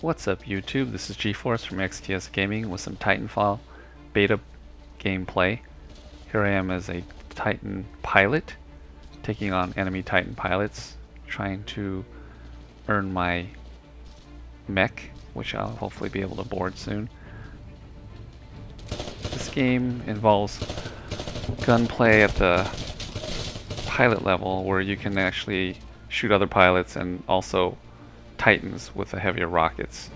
What's up YouTube? This is G-Force from XTS Gaming with some Titanfall Beta gameplay. Here I am as a Titan pilot, taking on enemy Titan pilots, trying to earn my mech, which I'll hopefully be able to board soon. This game involves gunplay at the pilot level where you can actually shoot other pilots and also Titans with the heavier rockets.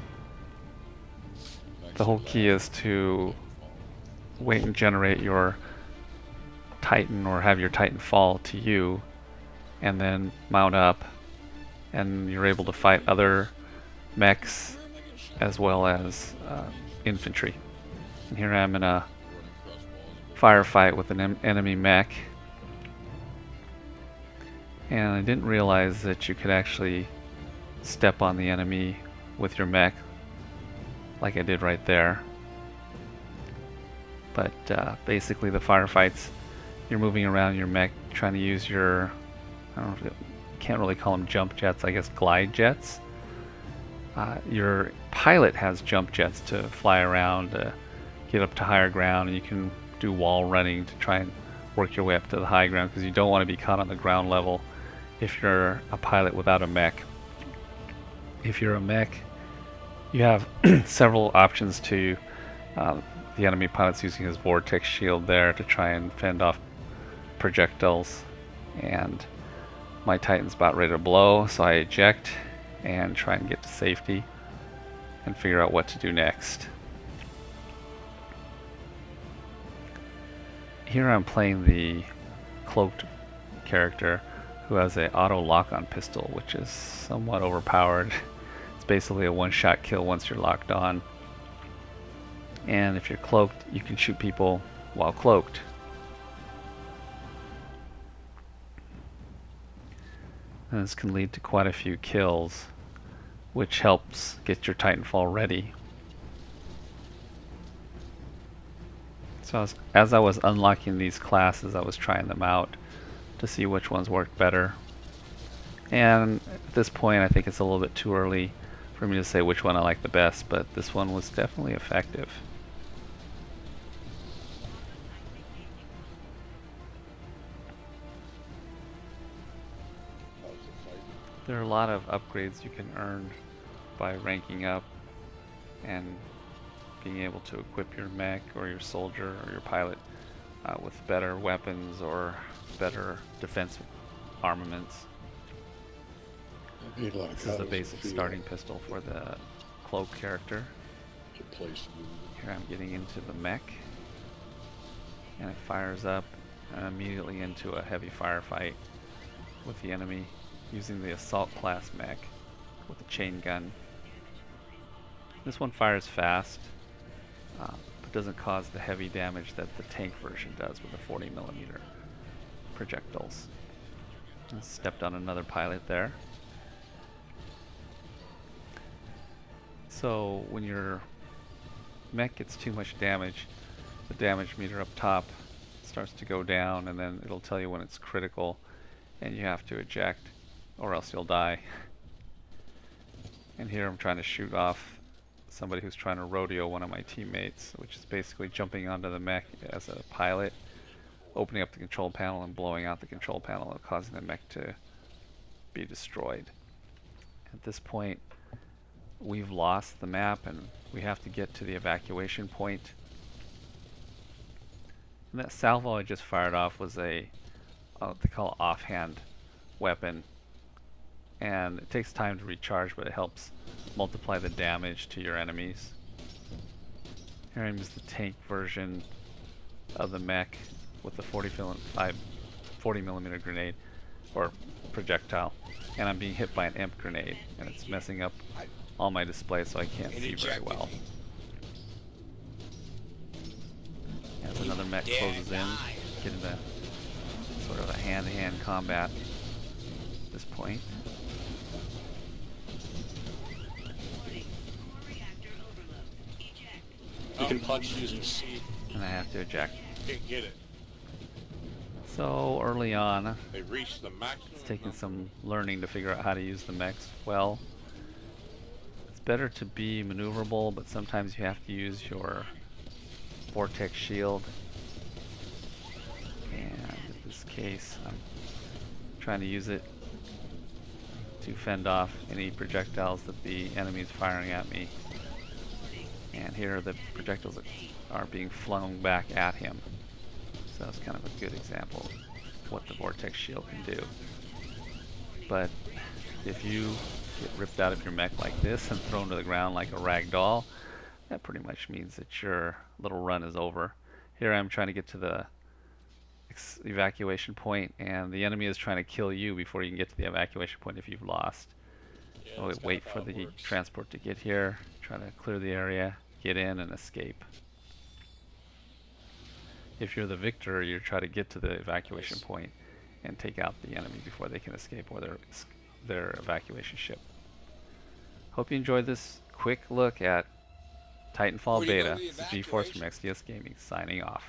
The whole key is to wait and generate your Titan or have your Titan fall to you and then mount up, and you're able to fight other mechs as well as infantry. And here I am in a firefight with an enemy mech, and I didn't realize that you could actually step on the enemy with your mech like I did right there. But basically the firefights, you're moving around your mech trying to use your, I don't know, can't really call them jump jets, I guess glide jets. Your pilot has jump jets to fly around, get up to higher ground, and you can do wall running to try and work your way up to the high ground, because you don't want to be caught on the ground level if you're a pilot without a mech. If you're a mech, you have several options to the enemy pilot's using his vortex shield there to try and fend off projectiles, and my Titan's about ready to blow, so I eject and try and get to safety and figure out what to do next. Here I'm playing the cloaked character who has an auto lock-on pistol, which is somewhat overpowered. It's basically a one-shot kill once you're locked on. And if you're cloaked, you can shoot people while cloaked. And this can lead to quite a few kills, which helps get your Titanfall ready. So as I was unlocking these classes, I was trying them out to see which ones worked better. And at this point, I think it's a little bit too early for me to say which one I like the best, but this one was definitely effective. There are a lot of upgrades you can earn by ranking up and being able to equip your mech or your soldier or your pilot with better weapons or better defense armaments. This is the basic starting pistol for the cloak character. Here I'm getting into the mech, and it fires up, and immediately into a heavy firefight with the enemy using the assault class mech with a chain gun. This one fires fast, but doesn't cause the heavy damage that the tank version does with the 40mm projectiles. I stepped on another pilot there. So when your mech gets too much damage, the damage meter up top starts to go down, and then it'll tell you when it's critical and you have to eject or else you'll die. And here I'm trying to shoot off somebody who's trying to rodeo one of my teammates, which is basically jumping onto the mech as a pilot, opening up the control panel and blowing out the control panel and causing the mech to be destroyed. At this point, we've lost the map and we have to get to the evacuation point. And that salvo I just fired off was a what they call offhand weapon, and it takes time to recharge, but it helps multiply the damage to your enemies. Here I'm using the tank version of the mech with the 40mm grenade or projectile, and I'm being hit by an imp grenade, and it's messing up all my display so I can't see very well. As another mech closes in, get into sort of a hand-to-hand combat at this point. You can punch using C. And I have to eject. Can't get it. So early on, They reached the maximum. it's taking some learning to figure out how to use the mechs well. It's better to be maneuverable, but sometimes you have to use your vortex shield. And in this case, I'm trying to use it to fend off any projectiles that the enemy is firing at me. And here the projectiles are being flung back at him. So that's kind of a good example of what the vortex shield can do. But if you get ripped out of your mech like this and thrown to the ground like a rag doll, that pretty much means that your little run is over. Here I'm trying to get to the evacuation point, and the enemy is trying to kill you before you can get to the evacuation point if you've lost. Yeah, So that's wait kind for of how it the works. transport to get here, try to clear the area, get in, and escape. If you're the victor, you try to get to the evacuation Nice. point and take out the enemy before they can escape or their evacuation ship. Hope you enjoyed this quick look at Titanfall Where do you go Beta. to the This is GeForce from evacuation? XDS Gaming signing off.